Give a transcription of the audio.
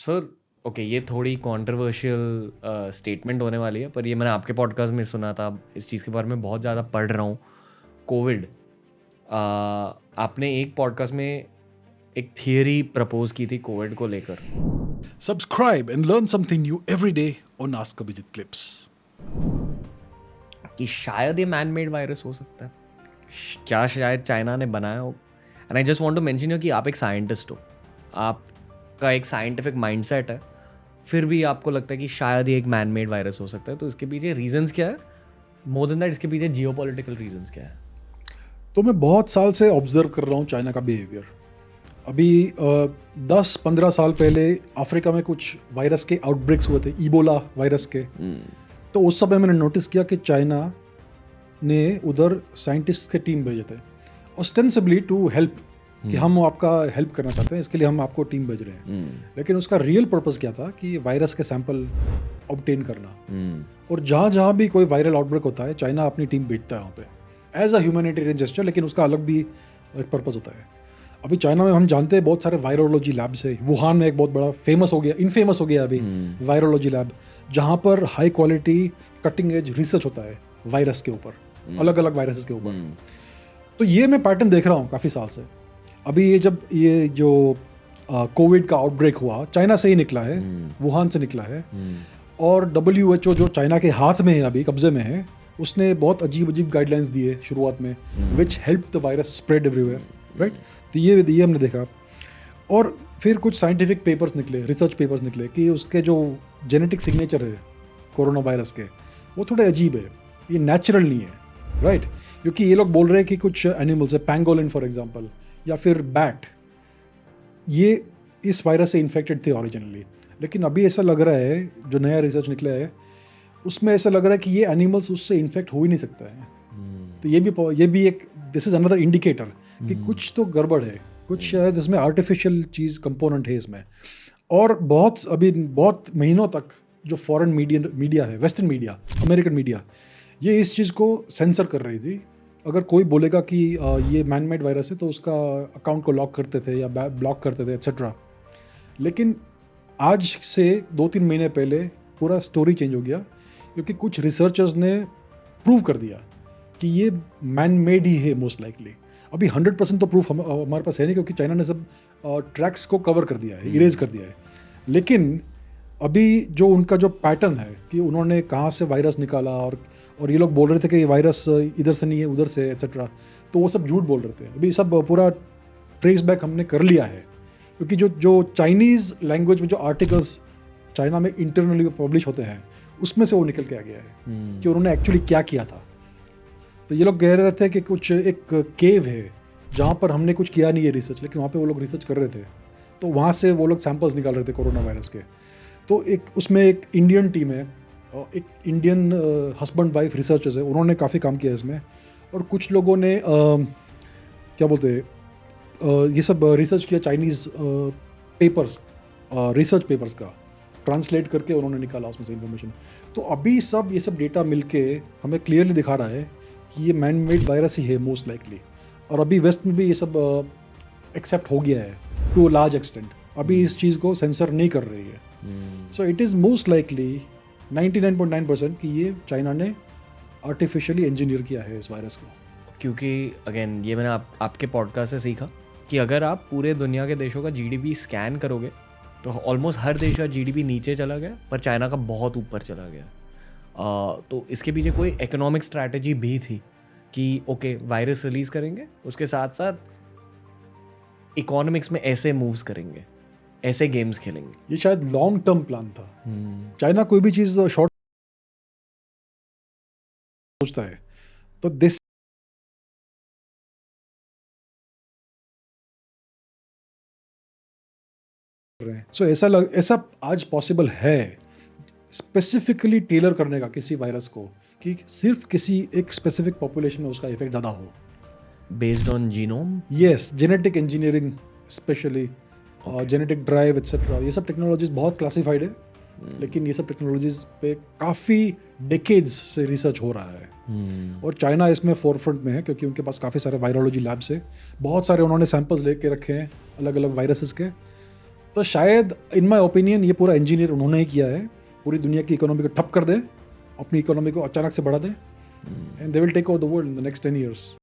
Sir okay, ये थोड़ी controversial statement होने वाली है, पर ये मैंने आपके पॉडकास्ट में सुना था। इस चीज़ के बारे में बहुत ज़्यादा पढ़ रहा हूँ। कोविड, आपने एक पॉडकास्ट में एक थियरी प्रपोज की थी कोविड को लेकर। Subscribe and learn something new every day on Ask Abhijit Clips. कि शायद ये मैन मेड वायरस हो सकता है, क्या शायद चाइना ने बनाया हो। And I just want to mention you कि आप एक साइंटिस्ट हो, आपका एक साइंटिफिक माइंडसेट है, फिर भी आपको लगता है कि शायद ये एक मैन मेड वायरस हो सकता है। तो इसके पीछे रीजंस क्या है? मोर देन दैट, इसके पीछे जियोपॉलिटिकल रीजंस क्या है? तो मैं बहुत साल से ऑब्जर्व कर रहा हूँ चाइना का बिहेवियर। अभी 10-15 साल पहले अफ्रीका में कुछ वायरस के आउटब्रेक्स हुए थे, इबोला वायरस के। तो उस समय मैंने नोटिस किया कि चाइना ने उधर साइंटिस्ट के टीम भेजे थे ऑस्टेंसिबली टू हेल्प, कि हम आपका हेल्प करना चाहते हैं, इसके लिए हम आपको टीम भेज रहे हैं। लेकिन उसका रियल पर्पस क्या था कि वायरस के सैंपल ऑब्टेन करना। और जहाँ जहाँ भी कोई वायरल आउटब्रेक होता है, चाइना अपनी टीम भेजता है वहाँ पे एज अ ह्यूमैनिटेरियन जेस्चर, लेकिन उसका अलग भी एक पर्पस होता है। अभी चाइना में हम जानते हैं बहुत सारे वायरोलॉजी लैब्स है। वुहान में एक बहुत बड़ा फेमस हो गया, इनफेमस हो गया अभी वायरोलॉजी लैब, जहाँ पर high quality cutting edge research होता है वायरस के ऊपर, अलग अलग वायरसेस के ऊपर। तो ये मैं पैटर्न देख रहा हूँ काफ़ी साल से। अभी ये जो कोविड का आउटब्रेक हुआ, चाइना से ही निकला है, वुहान से निकला है। और WHO जो चाइना के हाथ में है, अभी कब्जे में है, उसने बहुत अजीब अजीब गाइडलाइंस दिए शुरुआत में, which help the virus spread everywhere, right. तो ये हमने देखा। और फिर कुछ साइंटिफिक पेपर्स निकले, रिसर्च पेपर्स निकले कि उसके जो जेनेटिक सिग्नेचर है कोरोना वायरस के, वो थोड़े अजीब है, ये नेचुरल नहीं है, राइट। क्योंकि ये लोग बोल रहे हैं कि कुछ एनिमल्स है, पैंगोलिन फॉर एग्जांपल, या फिर बैट, ये इस वायरस से इन्फेक्टेड थे ओरिजिनली। लेकिन अभी ऐसा लग रहा है, जो नया रिसर्च निकला है उसमें ऐसा लग रहा है कि ये एनिमल्स उससे इन्फेक्ट हो ही नहीं सकता है। तो ये भी एक, दिस इज़ अनदर इंडिकेटर कि कुछ तो गड़बड़ है, कुछ शायद इसमें आर्टिफिशियल चीज़ कंपोनेंट है इसमें। और बहुत महीनों तक जो फॉरेन मीडिया है, वेस्टर्न मीडिया, अमेरिकन मीडिया, ये इस चीज़ को सेंसर कर रही थी। अगर कोई बोलेगा कि ये मैन मेड वायरस है तो उसका अकाउंट को लॉक करते थे या ब्लॉक करते थे, एट्सेट्रा। लेकिन आज से 2-3 महीने पहले पूरा स्टोरी चेंज हो गया, क्योंकि कुछ रिसर्चर्स ने प्रूव कर दिया कि ये मैन मेड ही है मोस्ट लाइकली। अभी 100% तो प्रूफ हमारे पास है नहीं, क्योंकि चाइना ने सब ट्रैक्स को कवर कर दिया है, इरेज कर दिया है। लेकिन अभी जो उनका जो पैटर्न है कि उन्होंने कहाँ से वायरस निकाला, और ये लोग बोल रहे थे कि ये वायरस इधर से नहीं है, उधर से, एट्सेट्रा, तो वो सब झूठ बोल रहे थे। अभी सब पूरा ट्रेस बैक हमने कर लिया है, क्योंकि जो चाइनीज़ लैंग्वेज में जो आर्टिकल्स चाइना में इंटरनली पब्लिश होते हैं, उसमें से वो निकल के आ गया है कि उन्होंने एक्चुअली क्या किया था। तो ये लोग कह रहे थे कि कुछ एक केव है जहाँ पर हमने कुछ किया नहीं है रिसर्च, लेकिन वहाँ पे वो लोग रिसर्च कर रहे थे, तो वहाँ से वो लोग सैंपल्स निकाल रहे थे कोरोना वायरस के। तो उसमें एक इंडियन टीम है, एक इंडियन हस्बैंड वाइफ रिसर्चर्स है, उन्होंने काफ़ी काम किया इसमें। और कुछ लोगों ने क्या बोलते हैं, ये सब रिसर्च किया, चाइनीज़ पेपर्स, रिसर्च पेपर्स का ट्रांसलेट करके उन्होंने निकाला उसमें से इन्फॉर्मेशन। तो अभी ये सब डेटा मिलके हमें क्लियरली दिखा रहा है कि ये मैन मेड वायरस ही है मोस्ट लाइकली। और अभी वेस्ट में भी ये सब एक्सेप्ट हो गया है टू अ लार्ज एक्सटेंट। अभी इस चीज़ को सेंसर नहीं कर रही है। So it is most likely 99.9% कि ये चाइना ने आर्टिफिशियली इंजीनियर किया है इस वायरस को। क्योंकि अगेन ये मैंने आपके पॉडकास्ट से सीखा कि अगर आप पूरे दुनिया के देशों का GDP स्कैन करोगे तो ऑलमोस्ट हर देश का GDP नीचे चला गया, पर चाइना का बहुत ऊपर चला गया। तो इसके पीछे कोई इकोनॉमिक स्ट्रैटेजी भी थी कि ओके वायरस रिलीज़ करेंगे, उसके साथ साथ इकोनॉमिक्स में ऐसे मूव्स करेंगे, ऐसे गेम्स खेलेंगे। ये शायद लॉन्ग टर्म प्लान था। चाइना कोई भी चीज़ शॉर्ट सोचता है, तो दिस सो ऐसा आज पॉसिबल है स्पेसिफिकली टेलर करने का किसी वायरस को, कि सिर्फ किसी एक स्पेसिफिक पॉपुलेशन में उसका इफेक्ट ज़्यादा हो, based on genome. Yes, genetic engineering specially, genetic drive etcetera. ये सब टेक्नोलॉजीज बहुत क्लासिफाइड है, लेकिन ये सब टेक्नोलॉजीज पे काफ़ी डेकेड्स से रिसर्च हो रहा है। और चाइना इसमें फोरफ्रंट में है, क्योंकि उनके पास काफ़ी सारे वायरोलॉजी लैब्स है, बहुत सारे उन्होंने सैंपल्स लेके रखे हैं अलग अलग वायरसेस के। तो शायद इन माय ओपिनियन ये पूरा इंजीनियर उन्होंने ही किया है, पूरी दुनिया की इकोनॉमी को ठप कर दे, अपनी इकोनॉमी को अचानक से बढ़ा दे, and they will take over the world in the next 10 years.